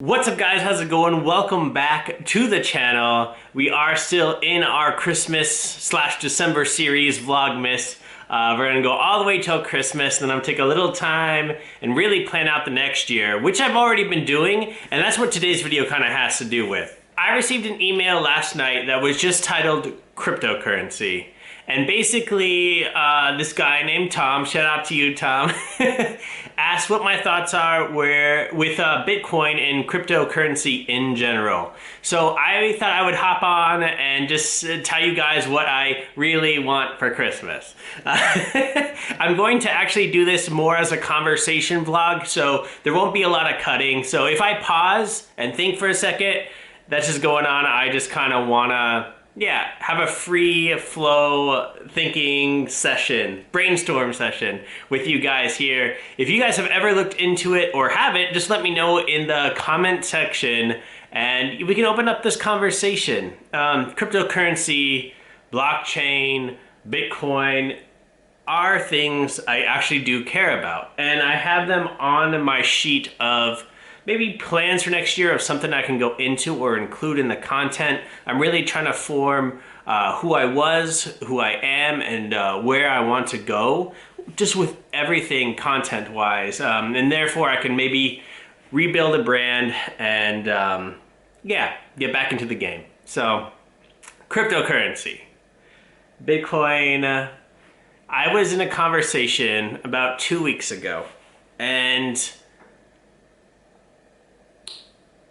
What's up guys, how's it going? Welcome back to the channel. We are still in our Christmas slash December series, Vlogmas. We're gonna go all the way till Christmas, and then I'm gonna take a little time and really plan out the next year, which I've already been doing, and that's what today's video kind of has to do with. I received an email last night that was just titled cryptocurrency. And basically, this guy named Tom, shout out to you, Tom, asked what my thoughts are with Bitcoin and cryptocurrency in general. So I thought I would hop on and just tell you guys what I really want for Christmas. I'm going to actually do this more as a conversation vlog, so there won't be a lot of cutting. So if I pause and think for a second, that's just going on. I just kind of want to have a free flow thinking session, brainstorm session with you guys here. If you guys have ever looked into it or haven't, just let me know in the comment section and we can open up this conversation. Cryptocurrency, blockchain, Bitcoin are things I actually do care about. And I have them on my sheet of maybe plans for next year of something I can go into or include in the content. I'm really trying to form who I was, who I am, and where I want to go, just with everything content-wise. And therefore, I can maybe rebuild a brand and get back into the game. So, cryptocurrency. Bitcoin. I was in a conversation about 2 weeks ago, and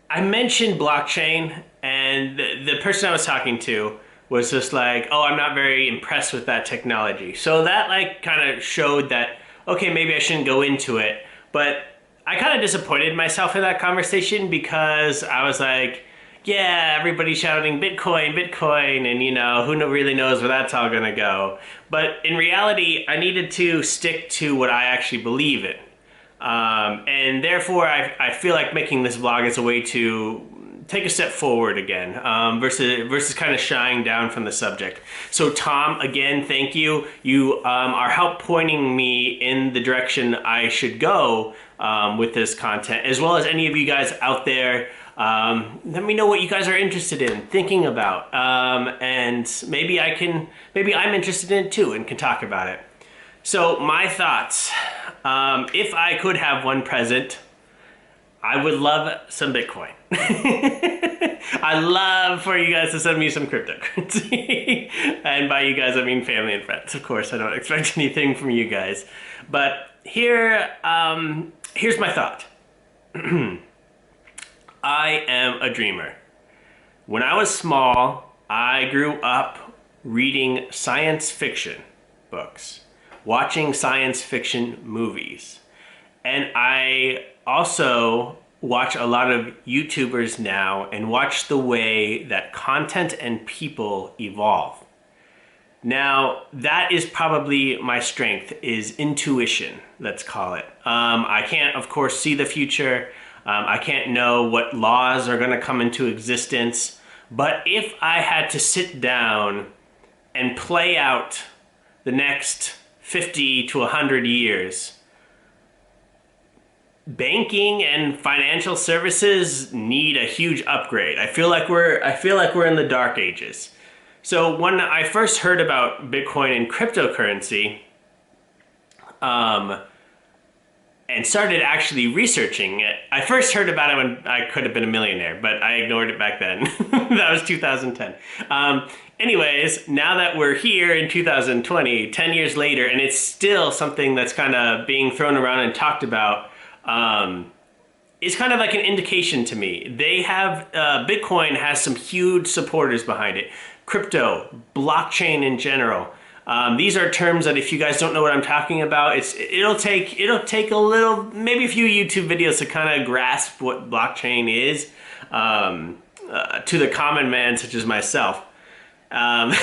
I mentioned blockchain, and the person I was talking to was just like, oh, I'm not very impressed with that technology. So that like kind of showed that, okay, maybe I shouldn't go into it. But I kind of disappointed myself in that conversation because I was like, yeah, everybody's shouting Bitcoin, Bitcoin, and you know, who really knows where that's all gonna go. But in reality, I needed to stick to what I actually believe in. And therefore, I feel like making this vlog is a way to take a step forward again, versus kind of shying down from the subject. So Tom, again, thank you. You are help pointing me in the direction I should go with this content, as well as any of you guys out there. Let me know what you guys are interested in, thinking about, and maybe I'm interested in it too and can talk about it. So my thoughts, if I could have one present, I would love some Bitcoin. I'd love for you guys to send me some cryptocurrency. And by you guys, I mean family and friends. Of course, I don't expect anything from you guys. But here's my thought. I am a dreamer. When I was small, I grew up reading science fiction books, watching science fiction movies. And I also watch a lot of YouTubers now and watch the way that content and people evolve. Now, that is probably my strength, is intuition, let's call it. I can't, of course, see the future. I can't know what laws are gonna come into existence. But if I had to sit down and play out the next 50 to 100 years, banking and financial services need a huge upgrade. I feel like we're in the dark ages. So when I first heard about Bitcoin and cryptocurrency, and started actually researching it, I first heard about it when I could have been a millionaire, but I ignored it back then. That was 2010. Anyways, now that we're here in 2020, 10 years later, and it's still something that's kind of being thrown around and talked about, it's kind of like an indication to me. They have, Bitcoin has some huge supporters behind it. Crypto, blockchain in general. These are terms that if you guys don't know what I'm talking about, it'll take a little, maybe a few YouTube videos to kind of grasp what blockchain is, to the common man such as myself. I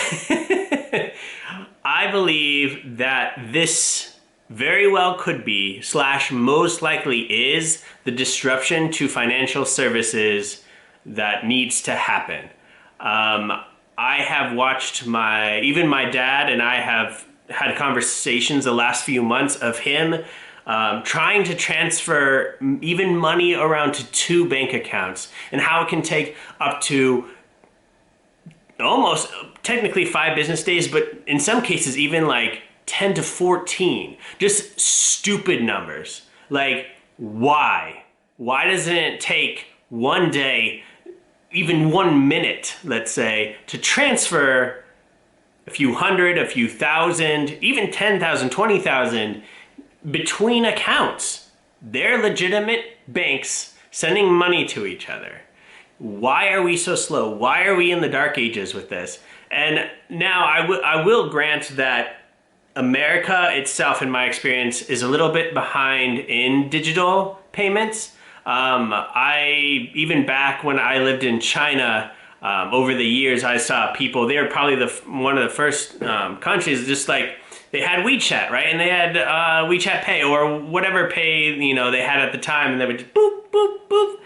believe that this very well could be, slash most likely is, the disruption to financial services that needs to happen. I have watched even my dad and I have had conversations the last few months of him trying to transfer even money around to 2 bank accounts, and how it can take up to almost technically 5 business days, but in some cases even like 10 to 14. Just stupid numbers. Like, why? Why doesn't it take 1 day, even 1 minute, let's say, to transfer a few hundred, a few thousand, even 10,000, 20,000 between accounts? They're legitimate banks sending money to each other. Why are we so slow? Why are we in the dark ages with this? And now I will grant that America itself, in my experience, is a little bit behind in digital payments. Even back when I lived in China, over the years, I saw people, they were probably one of the first countries, just like, they had WeChat, right? And they had WeChat Pay or whatever pay, they had at the time, and they would just boop, boop, boop.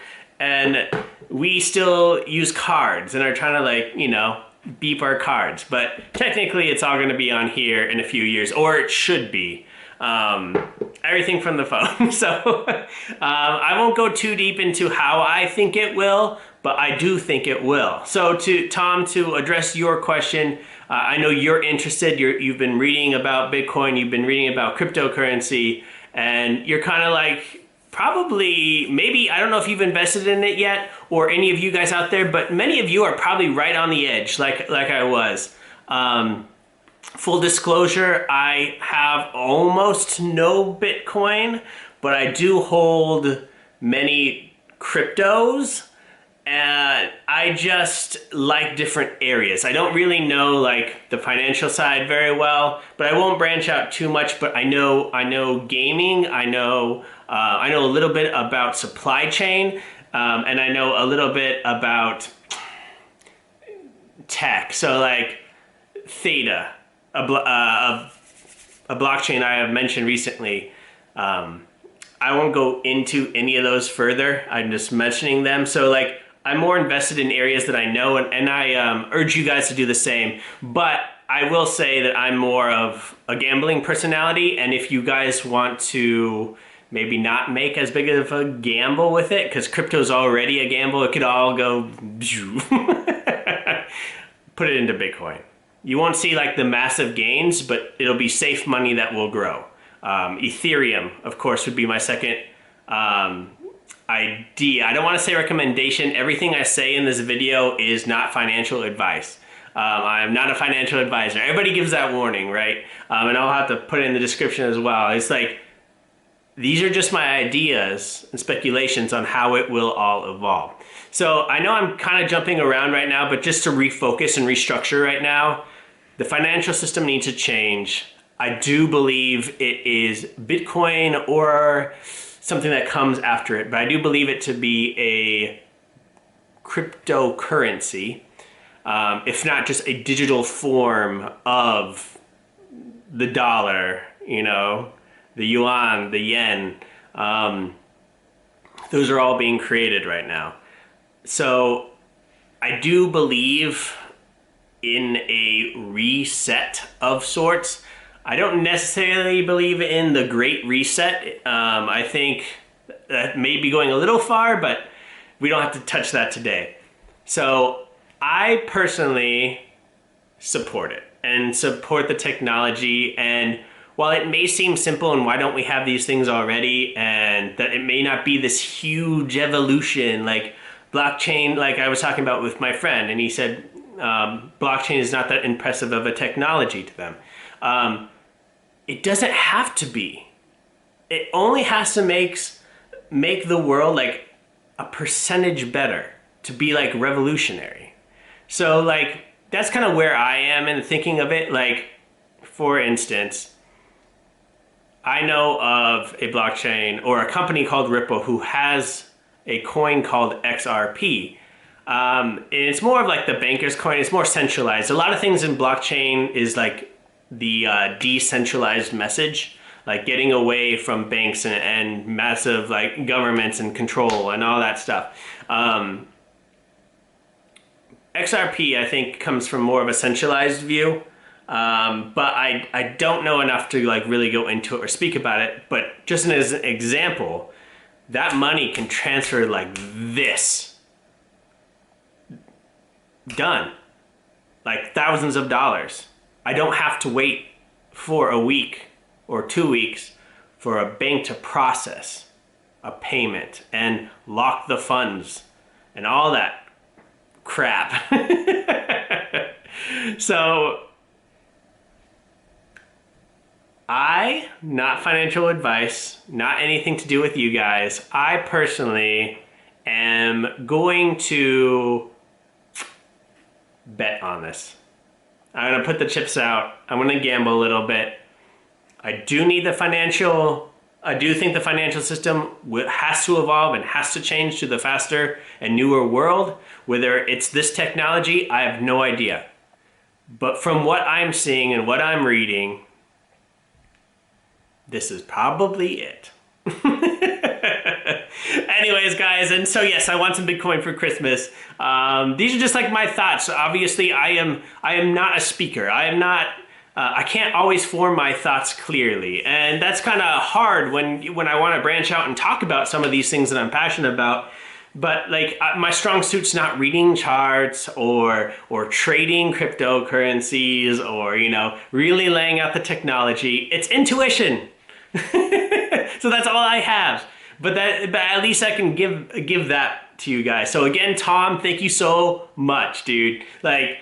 And we still use cards and are trying to beep our cards. But technically it's all going to be on here in a few years, or it should be. Everything from the phone. So I won't go too deep into how I think it will, but I do think it will. So Tom, to address your question, I know you're interested. You've been reading about Bitcoin, you've been reading about cryptocurrency, and you're kind of like, probably, maybe, I don't know if you've invested in it yet, or any of you guys out there, but many of you are probably right on the edge, like I was. Full disclosure, I have almost no Bitcoin, but I do hold many cryptos, and I just like different areas. I don't really know the financial side very well, but I won't branch out too much. But I know gaming. I know a little bit about supply chain, and I know a little bit about tech. So Theta, a blockchain I have mentioned recently. I won't go into any of those further. I'm just mentioning them. So I'm more invested in areas that I know, and I urge you guys to do the same. But I will say that I'm more of a gambling personality, and if you guys want to maybe not make as big of a gamble with it, because crypto's already a gamble, it could all go put it into Bitcoin. You won't see the massive gains, but it'll be safe money that will grow. Ethereum, of course, would be my second idea. I don't want to say recommendation. Everything I say in this video is not financial advice. I am not a financial advisor. Everybody gives that warning, right? And I'll have to put it in the description as well. It's these are just my ideas and speculations on how it will all evolve. So I know I'm kind of jumping around right now, but just to refocus and restructure right now, the financial system needs to change. I do believe it is Bitcoin or something that comes after it, but I do believe it to be a cryptocurrency, if not just a digital form of the dollar, the yuan, the yen. Those are all being created right now. So I do believe in a reset of sorts. I don't necessarily believe in the Great Reset. I think that may be going a little far, but we don't have to touch that today. So I personally support it and support the technology. And while it may seem simple and why don't we have these things already, and that it may not be this huge evolution like blockchain, like I was talking about with my friend, and he said blockchain is not that impressive of a technology to them. It doesn't have to be. It only has to make the world a percentage better to be revolutionary. So that's kind of where I am in thinking of it. For instance, I know of a blockchain or a company called Ripple who has a coin called XRP. And it's more of the banker's coin. It's more centralized. A lot of things in blockchain is the decentralized message, getting away from banks and massive governments and control and all that stuff. XRP, I think, comes from more of a centralized view. But I don't know enough to like really go into it or speak about it. But just as an example, that money can transfer like this. Done. Like thousands of dollars. I don't have to wait for a week or 2 weeks for a bank to process a payment and lock the funds and all that crap. So not financial advice, not anything to do with you guys. I personally am going to bet on this. I'm gonna put the chips out. I'm gonna gamble a little bit. I do think the financial system has to evolve and has to change to the faster and newer world. Whether it's this technology, I have no idea. But from what I'm seeing and what I'm reading, this is probably it. Anyways, guys, and so yes, I want some Bitcoin for Christmas. These are just like my thoughts. Obviously, I am not a speaker. I can't always form my thoughts clearly, and that's kind of hard when I want to branch out and talk about some of these things that I'm passionate about. But like my strong suit's not reading charts or trading cryptocurrencies or really laying out the technology. It's intuition. So that's all I have. But at least I can give that to you guys. So again, Tom, thank you so much, dude. Like,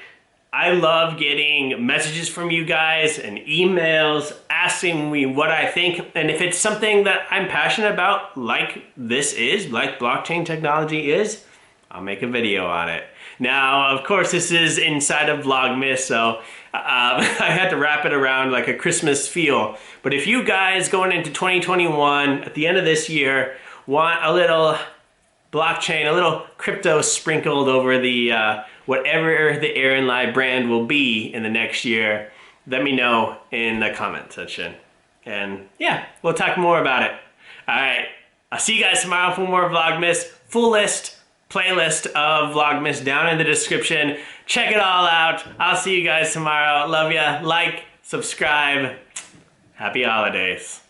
I love getting messages from you guys and emails asking me what I think. And if it's something that I'm passionate about, like blockchain technology is, I'll make a video on it. Now, of course, this is inside of Vlogmas, so I had to wrap it around like a Christmas feel. But if you guys going into 2021, at the end of this year, want a little blockchain, a little crypto sprinkled over the whatever the Aaron Lai brand will be in the next year, let me know in the comment section. And yeah, we'll talk more about it. All right, I'll see you guys tomorrow for more Vlogmas. Full playlist of Vlogmas down in the description. Check it all out. I'll see you guys tomorrow. Love ya. Like, subscribe. Happy holidays.